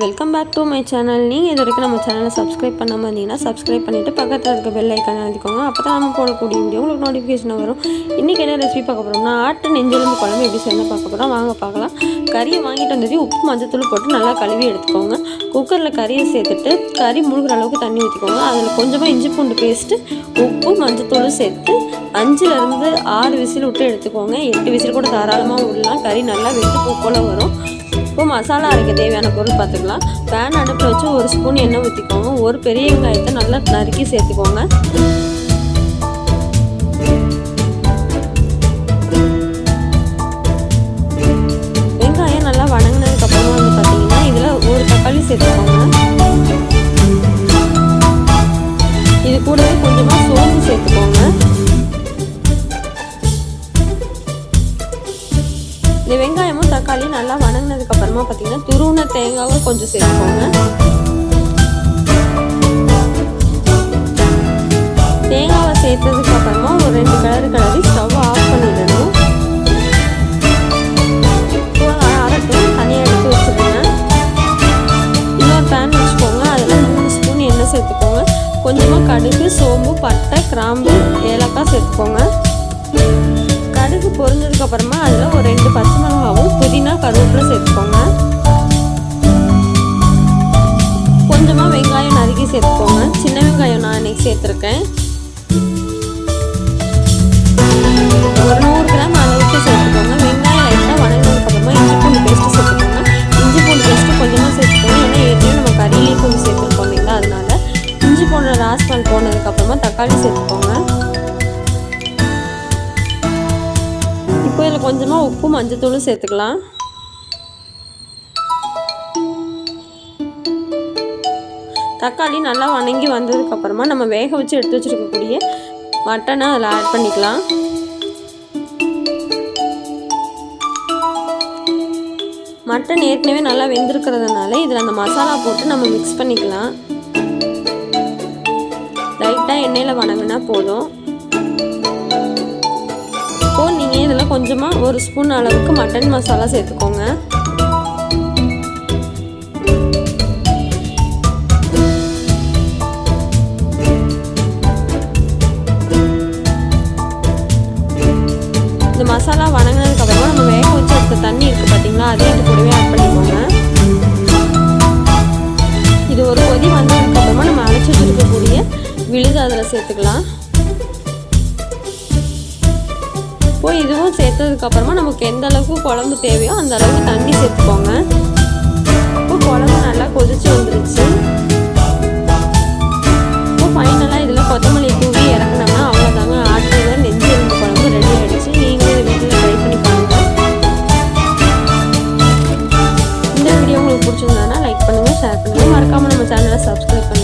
Welcome back to my channel. நீங்கள் இது வரைக்கும் நம்ம சேனலை சப்ஸ்கிரைப் பண்ணாமல் இருந்தீங்கன்னா சப்ஸ்கிரைப் பண்ணிவிட்டு பக்கத்தில் இருக்க பெல் ஐக்கான் அழுத்திக்கோங்க. அப்போ தான் நம்ம போடக்கூடிய வீடியோ உங்களுக்கு நோட்டிஃபிகேஷன் வரும். இன்றைக்கி என்ன ரெசிபி பார்க்க போகிறோம்னா ஆட்டு நெஞ்செலும்பு குழம்பு எப்படி செய்யணும்னு பார்க்க போகிறோம். வாங்க பார்க்கலாம். கறியை வாங்கிட்டு வந்தது உப்பு மஞ்சத்தூள் போட்டு நல்லா கழுவி எடுத்துக்கோங்க. குக்கரில் கறியை சேர்த்துட்டு கறி முழுகிற அளவுக்கு தண்ணி ஊற்றிக்கோங்க. அதில் கொஞ்சமாக இஞ்சி பூண்டு பேஸ்ட்டு உப்பு மஞ்சத்தூளும் சேர்த்து 5லேருந்து 6 விசில் விட்டு எடுத்துக்கோங்க. 8 விசில் கூட தாராளமாக விடலாம். கறி நல்லா வெந்து பூ போல் வரும். இப்போ மசாலா அரைக்க தேவையான பொருள் பார்த்துக்கலாம். பேன் அடுப்பில் வச்சு 1 ஸ்பூன் எண்ணெய் ஊற்றிக்கோங்க. ஒரு பெரிய வெங்காயத்தை நல்லா நறுக்கி சேர்த்துக்கோங்க. வெங்காயம் நல்லா வணங்கினதுக்கப்புறமா பார்த்தீங்கன்னா இதில் ஒரு தக்காளி சேர்த்துக்கோங்க. இது கூடவே கொஞ்சமாக சோம்பு சேர்த்துக்கோங்க. இந்த வெங்காயமும் தக்காளி நல்லா வணங்கினதுக்கு அப்புறமா பார்த்தீங்கன்னா துருவின தேங்காவை கொஞ்சம் சேர்த்துக்கோங்க. தேங்காவை சேர்த்ததுக்கு அப்புறமா ஒரு 2 கிளறி ஸ்டவ் ஆஃப் பண்ணிடணும். அரைட்டும் தனியாக எடுத்து வச்சுக்கோங்க. இன்னொரு பேன் வச்சுக்கோங்க. அதில் 3 ஸ்பூன் எண்ணெய் சேர்த்துக்கோங்க. கொஞ்சமாக கடுகு, சோம்பு, பட்டை, கிராம்பு, ஏலக்காய் சேர்த்துக்கோங்க. கடுகு பொரிஞ்சதுக்கு அப்புறமா அதில் ஒரு 2 பச்சை மிளகாவும் புதினா கருவேப்பிலை சேர்த்துக்கோங்க. கொஞ்சமாக வெங்காயம் நறுக்கி சேர்த்துக்கோங்க. சின்ன வெங்காயம் நான் இன்னைக்கு சேர்த்துருக்கேன். ஒரு 100 கிராம் அளவுக்கு சேர்த்துக்கோங்க. வெங்காயம் லைட்டாக வணங்கினதுக்கு அப்புறமா இஞ்சி பூண்டு பேஸ்ட்டு சேர்த்துக்கோங்க. இஞ்சி பூண்டு பேஸ்ட்டு கொஞ்சமாக சேர்த்துக்கோங்க. ஏன்னா ஏற்கனவே நம்ம கறியிலேயே கொஞ்சம் சேர்த்துருக்கோம் இல்லைங்களா, அதனால இஞ்சி பூண்டு ராஸ்மல் போனதுக்கப்புறமா தக்காளி சேர்த்துக்கோங்க. இப்போ இதில் கொஞ்சமாக உப்பு மஞ்சத்தூளும் சேர்த்துக்கலாம். தக்காளி நல்லா வணங்கி வந்ததுக்கப்புறமா நம்ம வேக வச்சு எடுத்து வச்சுருக்கக்கூடிய மட்டனை அதில் ஆட் பண்ணிக்கலாம். மட்டன் ஏற்கனவே நல்லா வெந்திருக்கிறதுனால இதில் அந்த மசாலா போட்டு நம்ம மிக்ஸ் பண்ணிக்கலாம். லைட்டாக எண்ணெயில் வணங்கினா போதும். இப்போது நீங்கள் இதில் கொஞ்சமாக 1 ஸ்பூன் அளவுக்கு மட்டன் மசாலா சேர்த்துக்கோங்க. இந்த மசாலா வணங்கினதுக்கப்புறமா நம்ம வேக வச்சு எடுத்த தண்ணி இருக்குது பார்த்தீங்களா, அதே இது கூடவே ஆட் பண்ணிக்கோங்க. இது ஒரு கொதி வந்ததுக்கப்புறமா நம்ம அரைச்சி வச்சுருக்கக்கூடிய விழுது அதில் சேர்த்துக்கலாம். இப்போ இதுவும் சேர்த்ததுக்கப்புறமா நமக்கு எந்த அளவுக்கு குழம்பு தேவையோ அந்த அளவுக்கு தண்ணி சேர்த்துக்கோங்க. இப்போ குழம்பு நல்லா கொதிச்சு வந்துருச்சு. இப்போ ஃபைனலாக இதில் கொத்தமல்லி தூவி இறக்குனோம்னா அவ்வளோதாங்க, ஆட்டு நெஞ்செலும்பு குழம்பு ரெடி ஆகிடுச்சு. நீங்களும் இதை வீட்டில் ட்ரை பண்ணி பாருங்கள். இந்த வீடியோ உங்களுக்கு பிடிச்சிருந்ததுன்னா லைக் பண்ணுங்கள், ஷேர் பண்ணுங்கள். மறக்காமல் நம்ம சேனலை சப்ஸ்கிரைப் பண்ணுங்கள்.